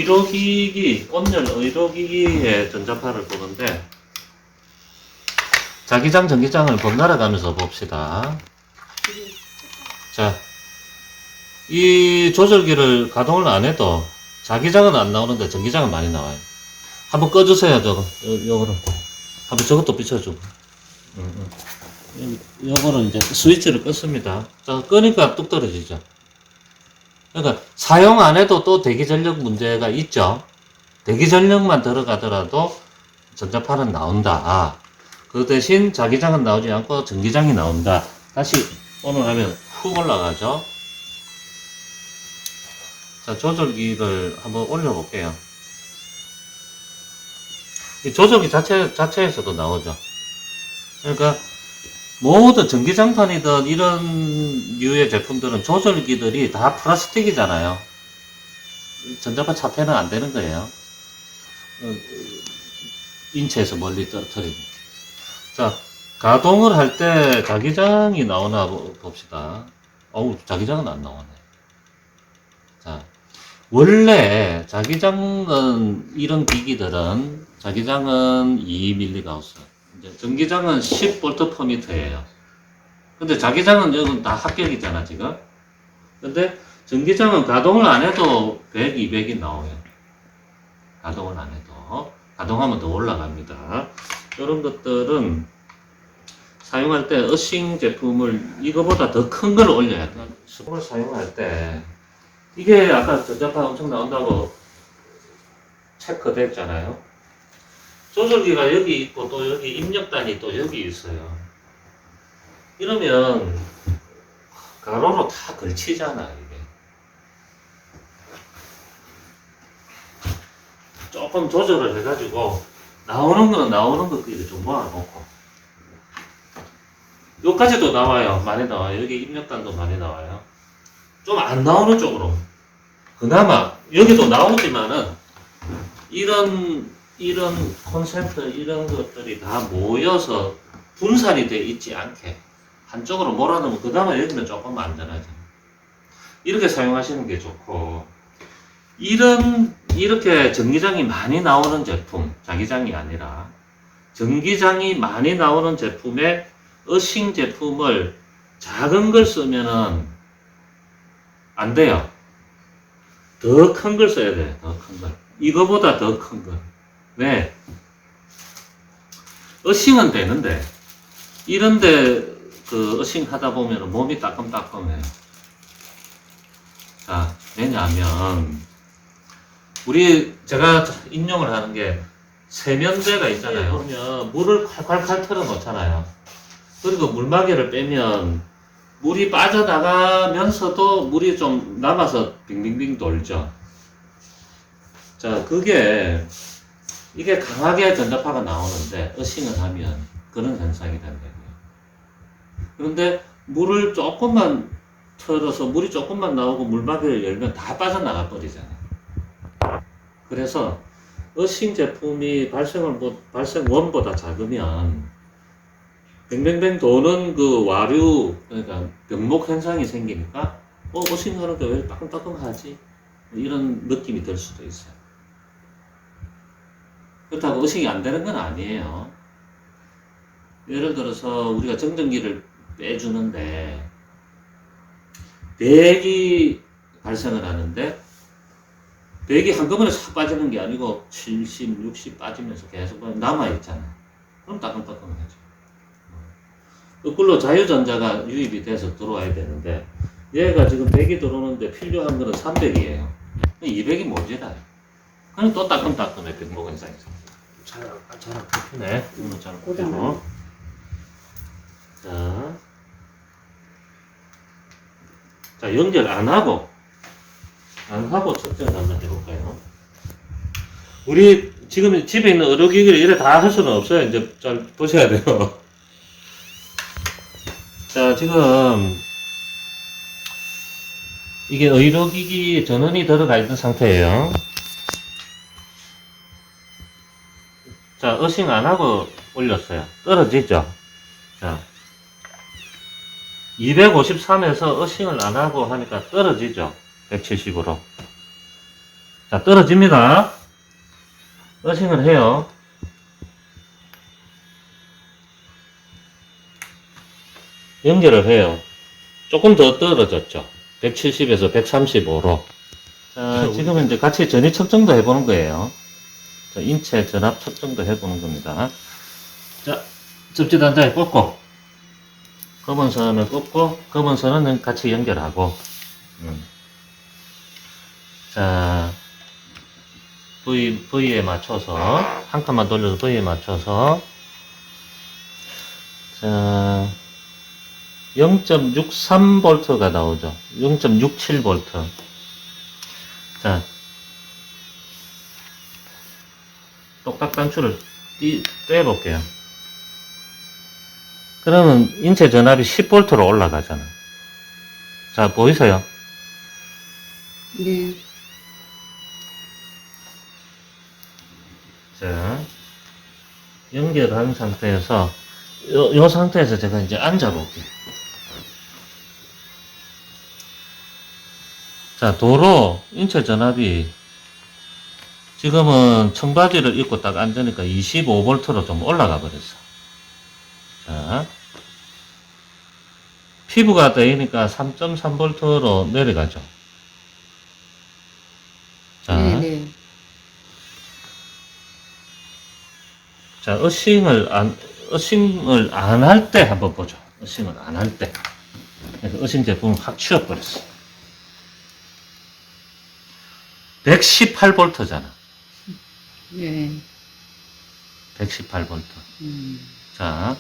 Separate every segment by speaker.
Speaker 1: 의료기기, 온열 의료기기의 전자파를 보는데, 자기장, 전기장을 번갈아 가면서 봅시다. 자, 이 조절기를 가동을 안 해도 자기장은 안 나오는데 전기장은 많이 나와요. 한번 꺼주세요, 저거. 요거를. 한번 저것도 비춰주고. 요거를 이제 스위치를 껐습니다. 자, 끄니까 뚝 떨어지죠. 그러니까 사용 안 해도 또 대기전력 문제가 있죠. 대기전력만 들어가더라도 전자파는 나온다. 그 대신 자기장은 나오지 않고 전기장이 나온다. 다시 오늘 하면 훅 올라가죠. 자, 조절기를 한번 올려볼게요. 이 조절기 자체에서도 나오죠. 그러니까 모든 전기장판이든 이런 류의 제품들은 조절기들이 다 플라스틱이잖아요. 전자파 차폐는 안 되는 거예요. 인체에서 멀리 떨어뜨리는. 자, 가동을 할 때 자기장이 나오나 봅시다. 어우, 자기장은 안 나오네. 자, 원래 자기장은, 이런 기기들은 자기장은 2mGauss, 이제 전기장은 10V/m예요. 근데 자기장은 여기 다 합격이잖아, 지금. 근데 전기장은 가동을 안 해도 100, 200이 나와요. 가동을 안 해도. 가동하면 더 올라갑니다. 이런 것들은 사용할 때 어싱 제품을 이거보다 더 큰 걸 올려야 돼. 수동을 사용할 때 이게 아까 전자파 엄청 나온다고 체크됐잖아요. 조절기가 여기 있고 또 여기 입력단이 또 여기 있어요. 이러면 가로로 다 걸치잖아, 이게. 조금 조절을 해가지고 나오는 거는 나오는 것끼리 좀 모아놓고, 여기까지도 나와요. 많이 나와요. 여기 입력단도 많이 나와요. 좀 안 나오는 쪽으로. 그나마 여기도 나오지만은 이런 콘센트 이런 것들이 다 모여서 분산이 돼 있지 않게 한쪽으로 몰아넣으면 그나마 여기는 조금 안전하죠. 이렇게 사용하시는 게 좋고, 이렇게 전기장이 많이 나오는 제품, 자기장이 아니라 전기장이 많이 나오는 제품에 어싱 제품을 작은 걸 쓰면은 안 돼요. 더 큰 걸 써야 돼. 더 큰 걸. 이거보다 더 큰 걸. 왜? 어싱은 되는데 이런데 그 어싱 하다 보면 몸이 따끔따끔해요. 자, 왜냐하면 제가 인용을 하는 게 세면대가 있잖아요. 보면 물을 콸콸콸 털어 놓잖아요. 그리고 물마개를 빼면 물이 빠져나가면서도 물이 좀 남아서 빙빙빙 돌죠. 자, 이게 강하게 전자파가 나오는데 어싱을 하면 그런 현상이 된다고요. 그런데 물을 조금만 털어서 물이 조금만 나오고 물마개를 열면 다 빠져나가 버리잖아요. 그래서 어싱 제품이 발생원보다 작으면 뱅뱅뱅 도는 그 와류, 그러니까 병목 현상이 생기니까 어싱 하는데 왜 따끔따끔하지? 이런 느낌이 들 수도 있어요. 그렇다고 어싱이 안 되는 건 아니에요. 예를 들어서 우리가 정전기를 빼주는데 배기 발생을 하는데 배기 한꺼번에 싹 빠지는 게 아니고 70, 60 빠지면서 계속 남아있잖아. 그럼 따끔따끔하죠. 거꾸로 자유전자가 유입이 돼서 들어와야 되는데 얘가 지금 100이 들어오는데 필요한 거는 300이에요. 200이 모자라요. 그럼 또 따끔따끔해. 병목 현상에서. 잘 안 펴네. 이거는 잘 안 펴고. 자, 연결 안 하고 측정을 한번 해볼까요? 우리 지금 집에 있는 의료기기를 이래 다 할 수는 없어요. 이제 잘 보셔야 돼요. 자, 지금 이게 의료기기 전원이 들어가 있는 상태예요. 자, 어싱 안 하고 올렸어요. 떨어지죠? 자, 253에서 어싱을 안 하고 하니까 떨어지죠? 170으로. 자, 떨어집니다. 어싱을 해요. 연결을 해요. 조금 더 떨어졌죠. 170에서 135로. 자, 지금은 이제 같이 전위 측정도 해보는 거예요. 자, 인체 전압 측정도 해보는 겁니다. 자, 접지 단자에 꽂고, 검은 선을 꽂고, 검은 선은 같이 연결하고, 자, V에 맞춰서, 한 칸만 돌려서 V에 맞춰서, 자, 0.63V가 나오죠. 0.67V. 자, 똑딱 단추를 떼볼게요. 그러면 인체 전압이 10V로 올라가잖아. 자, 보이세요?
Speaker 2: 네.
Speaker 1: 자, 연결한 상태에서, 요 상태에서 제가 이제 앉아볼게요. 자, 도로 인체 전압이 지금은 청바지를 입고 딱 앉으니까 25V로 좀 올라가 버렸어. 자, 피부가 되니까 3.3V로 내려가죠. 자,
Speaker 2: 네.
Speaker 1: 자, 어싱을 안 할 때 한번 보죠. 어싱을 안 할 때. 그래서 어싱 제품을 확 치워버렸어. 118V잖아.
Speaker 2: 네.
Speaker 1: 118V. 자,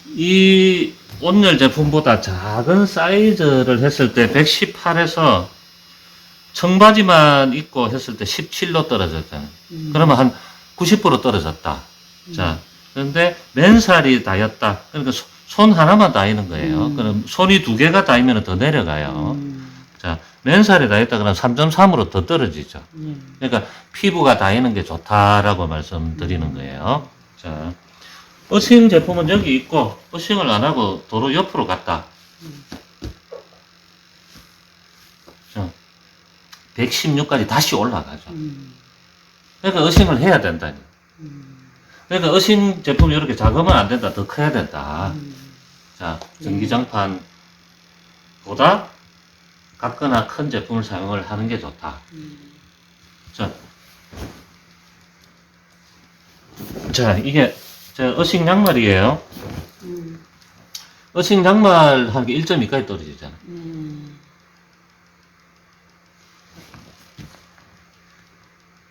Speaker 1: 이 온열 제품보다 작은 사이즈를 했을 때 118에서 청바지만 입고 했을 때 17로 떨어졌잖아요. 그러면 한 90% 떨어졌다. 자, 그런데 맨살이 닿였다. 그러니까 손 하나만 닿이는 거예요. 그럼 손이 두 개가 닿이면 더 내려가요. 자, 맨살이 닿였다 그러면 3.3으로 더 떨어지죠. 그러니까 피부가 닿이는 게 좋다라고 말씀드리는 거예요. 자, 어싱 제품은 여기 있고 어싱을 안 하고 도로 옆으로 갔다. 자, 116까지 다시 올라가죠. 그러니까 어싱을 해야 된다니. 그러니까 어싱 제품이 이렇게 작으면 안 된다. 더 커야 된다. 자, 전기장판보다 작거나 큰 제품을 사용을 하는 게 좋다. 자, 이게 제 어싱 양말이에요. 어싱 양말 한 게 1.2까지 떨어지잖아.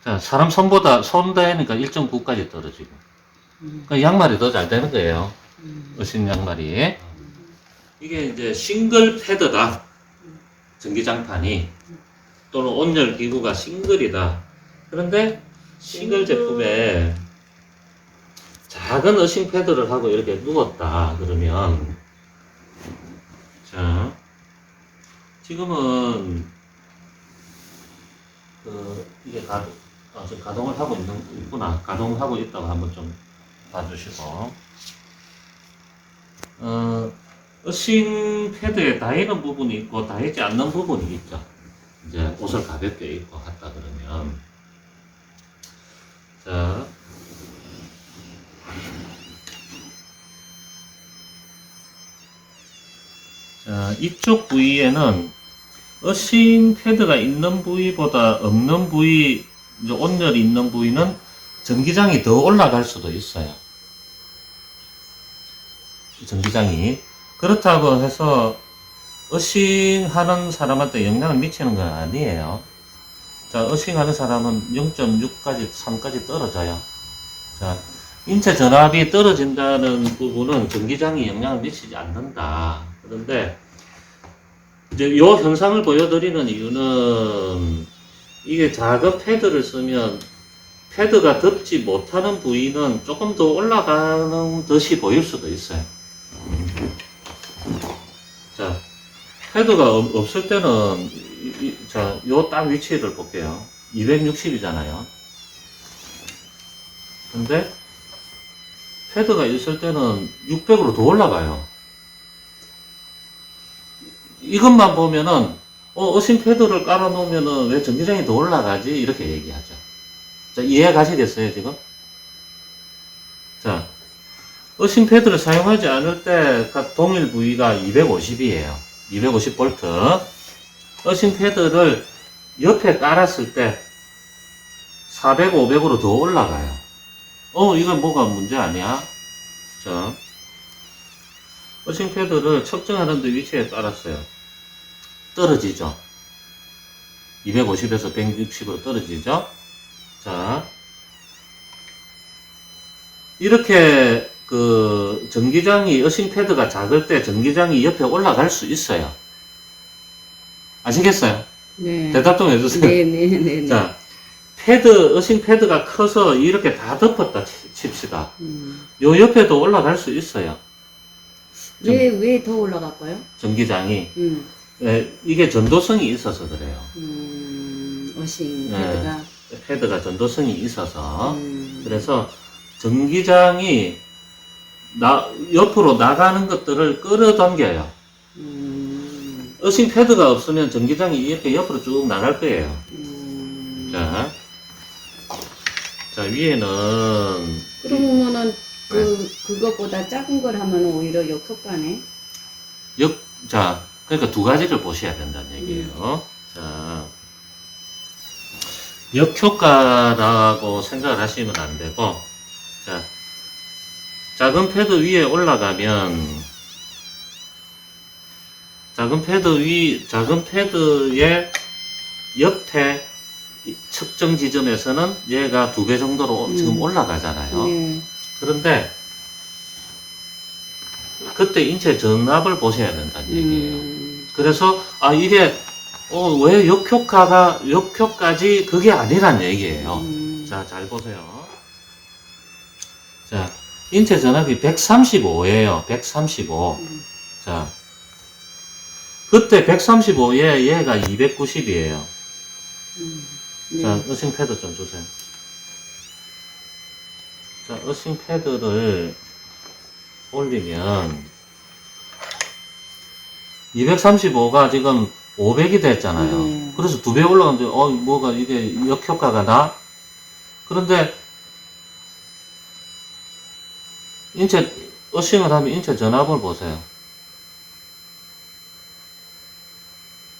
Speaker 1: 자, 사람 손보다 손 대니까 1.9까지 떨어지고. 그 양말이 더 잘 되는 거예요. 어싱 양말이. 이게 이제 싱글 패드다. 전기장판이. 또는 온열 기구가 싱글이다. 그런데 싱글 제품에 작은 어싱 패드를 하고 이렇게 누웠다. 그러면, 자, 지금은, 이게 지금 가동을 하고 있구나. 가동하고 있다고 한번 좀 봐주시고. 어싱 패드에 닿이는 부분이 있고, 닿이지 않는 부분이 있죠. 이제 옷을 가볍게 입고 갔다 그러면. 자. 자, 이쪽 부위에는 어싱 패드가 있는 부위보다 없는 부위, 이제 온열이 있는 부위는 전기장이 더 올라갈 수도 있어요. 전기장이. 그렇다고 해서 어싱 하는 사람한테 영향을 미치는 건 아니에요. 자, 어싱 하는 사람은 0.6까지, 3까지 떨어져요. 자, 인체 전압이 떨어진다는 부분은 전기장이 영향을 미치지 않는다. 그런데 이제 요 현상을 보여드리는 이유는 이게 작은 패드를 쓰면 패드가 덮지 못하는 부위는 조금 더 올라가는 듯이 보일 수도 있어요. 자, 패드가 없을 때는 자, 요 딱 위치를 볼게요. 260이잖아요. 근데 패드가 있을 때는 600으로 더 올라가요. 이것만 보면은 어싱 패드를 깔아 놓으면은 왜 전기장이 더 올라가지? 이렇게 얘기하죠. 자, 이해 가시겠어요, 지금? 자, 어싱 패드를 사용하지 않을 때 동일 부위가 250이에요. 250V. 어싱 패드를 옆에 깔았을 때 400, 500으로 더 올라가요. 이건 뭐가 문제 아니야? 자, 어싱 패드를 측정하는 데 위치에 깔았어요. 떨어지죠. 250에서 160으로 떨어지죠. 자, 이렇게 전기장이 어싱 패드가 작을 때 전기장이 옆에 올라갈 수 있어요. 아시겠어요?
Speaker 2: 네.
Speaker 1: 대답 좀 해주세요.
Speaker 2: 네네네.
Speaker 1: 자, 어싱 패드가 커서 이렇게 다 덮었다 칩시다. 요 옆에도 올라갈 수 있어요.
Speaker 2: 왜 더 올라갈까요?
Speaker 1: 전기장이. 이게 전도성이 있어서 그래요.
Speaker 2: 어싱
Speaker 1: 네.
Speaker 2: 패드가.
Speaker 1: 패드가 전도성이 있어서. 그래서 전기장이 옆으로 나가는 것들을 끌어당겨요. 어싱 패드가 없으면 전기장이 이렇게 옆으로 쭉 나갈 거예요. 자, 위에는.
Speaker 2: 그러면은, 그것보다 작은 걸 하면 오히려 역효과네.
Speaker 1: 자, 그러니까 두 가지를 보셔야 된다는 얘기예요. 자, 역효과라고 생각을 하시면 안 되고, 자, 작은 패드 위에 올라가면, 작은 패드의 옆에 측정 지점에서는 얘가 2배 정도로 지금 올라가잖아요.
Speaker 2: 네.
Speaker 1: 그런데, 그때 인체 전압을 보셔야 된다는 얘기예요. 그래서, 이게, 왜 역효까지 그게 아니란 얘기예요. 자, 잘 보세요. 자, 인체 전압이 135예요. 135. 자, 그때 135에 얘가 290이에요. 자, 어싱 패드 좀 주세요. 자, 어싱 패드를 올리면 235가 지금 500이 됐잖아요. 그래서 2배 올라가는데 뭐가 이게 역효과가 나? 그런데 어싱을 하면 인체 전압을 보세요.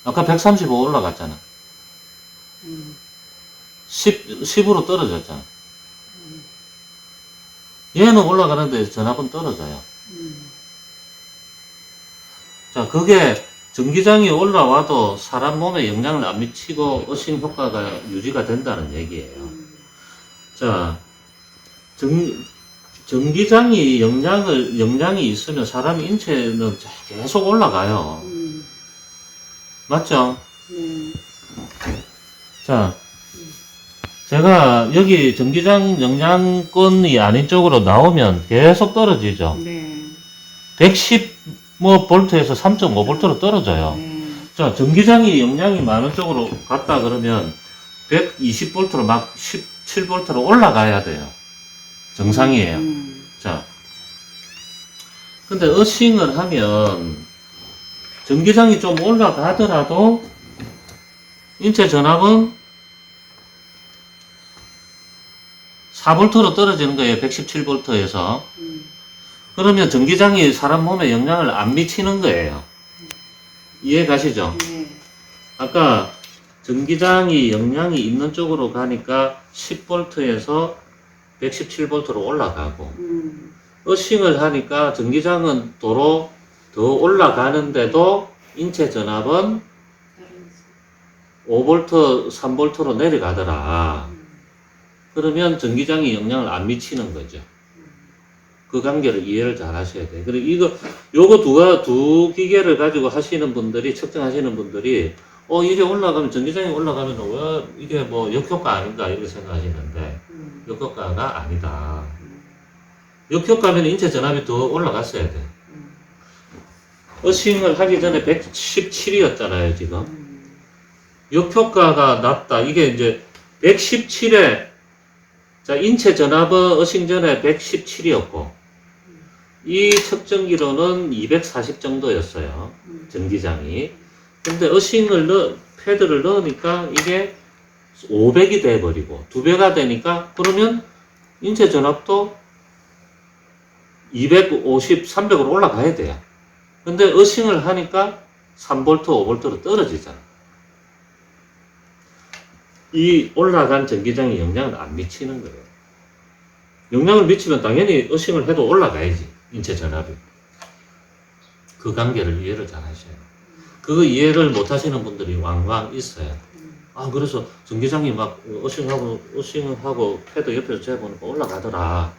Speaker 1: 아까 135 올라갔잖아. 10으로 떨어졌잖아. 얘는 올라가는데 전압은 떨어져요. 자, 그게 전기장이 올라와도 사람 몸에 영향을 안 미치고 어싱 효과가 유지가 된다는 얘기예요. 자, 전기장이 영향이 있으면 사람 인체는 계속 올라가요. 맞죠? 자, 제가 여기 전기장 영향권이 아닌 쪽으로 나오면 계속 떨어지죠. 110 볼트에서 3.5볼트로 떨어져요. 자, 전기장이 영향이 많은 쪽으로 갔다 그러면 120볼트로 막 17볼트로 올라가야 돼요. 정상이에요. 자, 근데 어싱을 하면 전기장이 좀 올라가더라도 인체 전압은 4볼트로 떨어지는 거예요. 117볼트에서. 그러면 전기장이 사람 몸에 영향을 안 미치는 거예요. 이해 가시죠? 아까 전기장이 영향이 있는 쪽으로 가니까 10볼트에서 117볼트로 올라가고, 어싱을 하니까 전기장은 도로 더 올라가는데도 인체 전압은 5볼트, 3볼트로 내려가더라. 그러면 전기장이 영향을 안 미치는 거죠. 그 관계를 이해를 잘 하셔야 돼요. 그리고 요거 두 기계를 가지고 하시는 분들이, 측정하시는 분들이, 이게 올라가면, 전기장이 올라가면, 왜, 이게 뭐, 역효과 아닌가, 이렇게 생각하시는데, 역효과가 아니다. 역효과면 인체 전압이 더 올라갔어야 돼. 어싱을 하기 전에 117이었잖아요, 지금. 역효과가 낮다. 이게 이제, 117에, 자, 인체 전압은 어싱 전에 117이었고, 이 측정기로는 240 정도였어요. 전기장이. 근데 패드를 넣으니까 이게 500이 돼버리고 2배가 되니까 그러면 인체 전압도 250, 300으로 올라가야 돼요. 근데 어싱을 하니까 3V, 5V로 떨어지잖아. 이 올라간 전기장이 영향을 안 미치는 거예요. 영향을 미치면 당연히 어싱을 해도 올라가야지, 인체 전압이. 그 관계를 이해를 잘 하셔야 돼요. 그거 이해를 못 하시는 분들이 왕왕 있어요. 아, 그래서 전기장이 막 어싱하고 패드 옆에서 재보니까 올라가더라.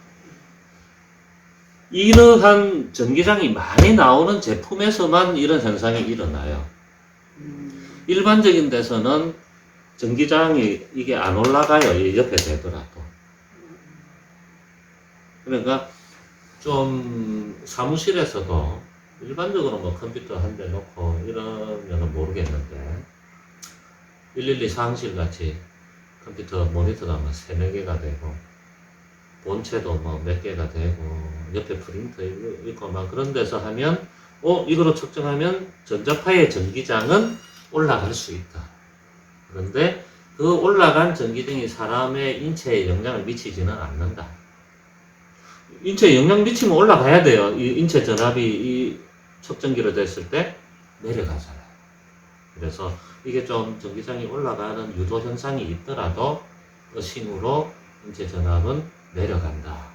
Speaker 1: 이러한 전기장이 많이 나오는 제품에서만 이런 현상이 일어나요. 일반적인 데서는 전기장이 이게 안 올라가요. 이 옆에 되더라도. 그러니까 좀 사무실에서도 일반적으로 뭐 컴퓨터 한 대 놓고 이러면은 모르겠는데 112 상실 같이 컴퓨터 모니터가 뭐 3-4개가 되고 본체도 뭐 몇 개가 되고 옆에 프린터 있고 막 그런 데서 하면 이거로 측정하면 전자파의 전기장은 올라갈 수 있다. 그런데 그 올라간 전기장이 사람의 인체에 영향을 미치지는 않는다. 인체에 영향 미치면 올라가야 돼요. 이 인체 전압이 이 측정기로 됐을 때 내려가잖아요. 그래서 이게 좀 전기장이 올라가는 유도 현상이 있더라도 어싱으로 인체 전압은 내려간다.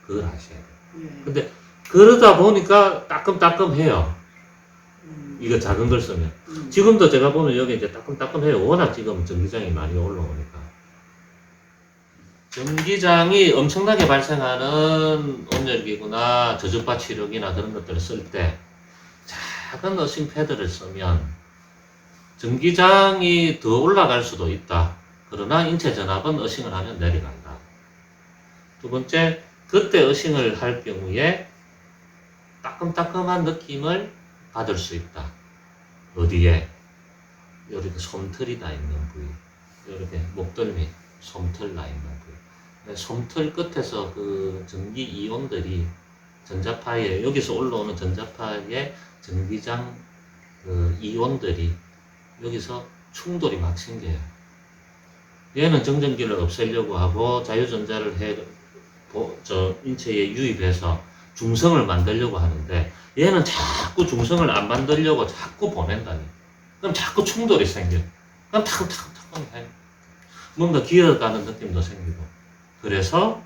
Speaker 1: 그걸 아셔야 돼요. 근데 그러다 보니까 따끔따끔해요. 이거 작은 걸 쓰면. 지금도 제가 보면 여기 이제 따끔따끔해요. 워낙 지금 전기장이 많이 올라오니까. 전기장이 엄청나게 발생하는 온열기구나 저주파 치료기나 그런 것들을 쓸 때 작은 어싱 패드를 쓰면 전기장이 더 올라갈 수도 있다. 그러나 인체 전압은 어싱을 하면 내려간다. 두 번째, 그때 어싱을 할 경우에 따끔따끔한 느낌을 받을 수 있다. 어디에? 이렇게 솜털이 나 있는 부위. 이렇게 목덜 및 솜털 나 있는 부위. 솜털 끝에서 그 전기 이온들이 전자파에, 여기서 올라오는 전자파의 전기장 그 이온들이 여기서 충돌이 막 생겨요. 얘는 정전기를 없애려고 하고 자유전자를 인체에 유입해서 중성을 만들려고 하는데 얘는 자꾸 중성을 안 만들려고 자꾸 보낸다니. 그럼 자꾸 충돌이 생겨. 그럼 탁탁탁 해. 뭔가 기어가는 느낌도 생기고. 그래서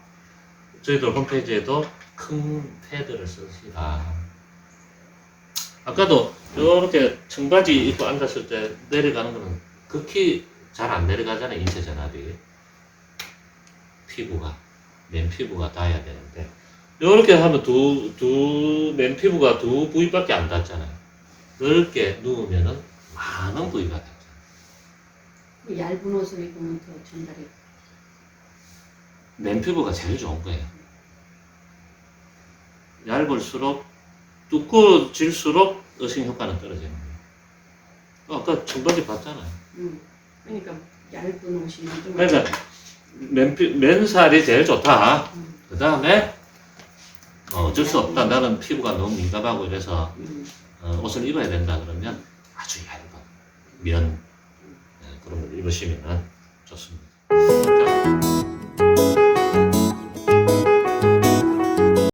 Speaker 1: 저희들 홈페이지에도 큰 패드를 쓰시라. 아까도 이렇게 청바지 입고 앉았을 때 내려가는 거는 극히 잘 안 내려가잖아요. 인체 전압이. 맨 피부가 닿아야 되는데 이렇게 하면 맨 피부가 2부위밖에 안 닿잖아요. 넓게 누우면은 많은 부위가 닿잖아요.
Speaker 2: 얇은 옷을 입으면 더 전달이.
Speaker 1: 맨 피부가 제일 좋은 거예요. 얇을수록 두꺼워질수록 어싱 효과는 떨어지는 거예요. 아까 청바지 봤잖아요.
Speaker 2: 그러니까 얇은 옷이 좀.
Speaker 1: 그러니까 맨살이 제일 좋다. 그 다음에 어쩔 수 없다. 나는 피부가 너무 민감하고 이래서 옷을 입어야 된다 그러면 아주 얇은 면 그런 걸 입으시면 좋습니다.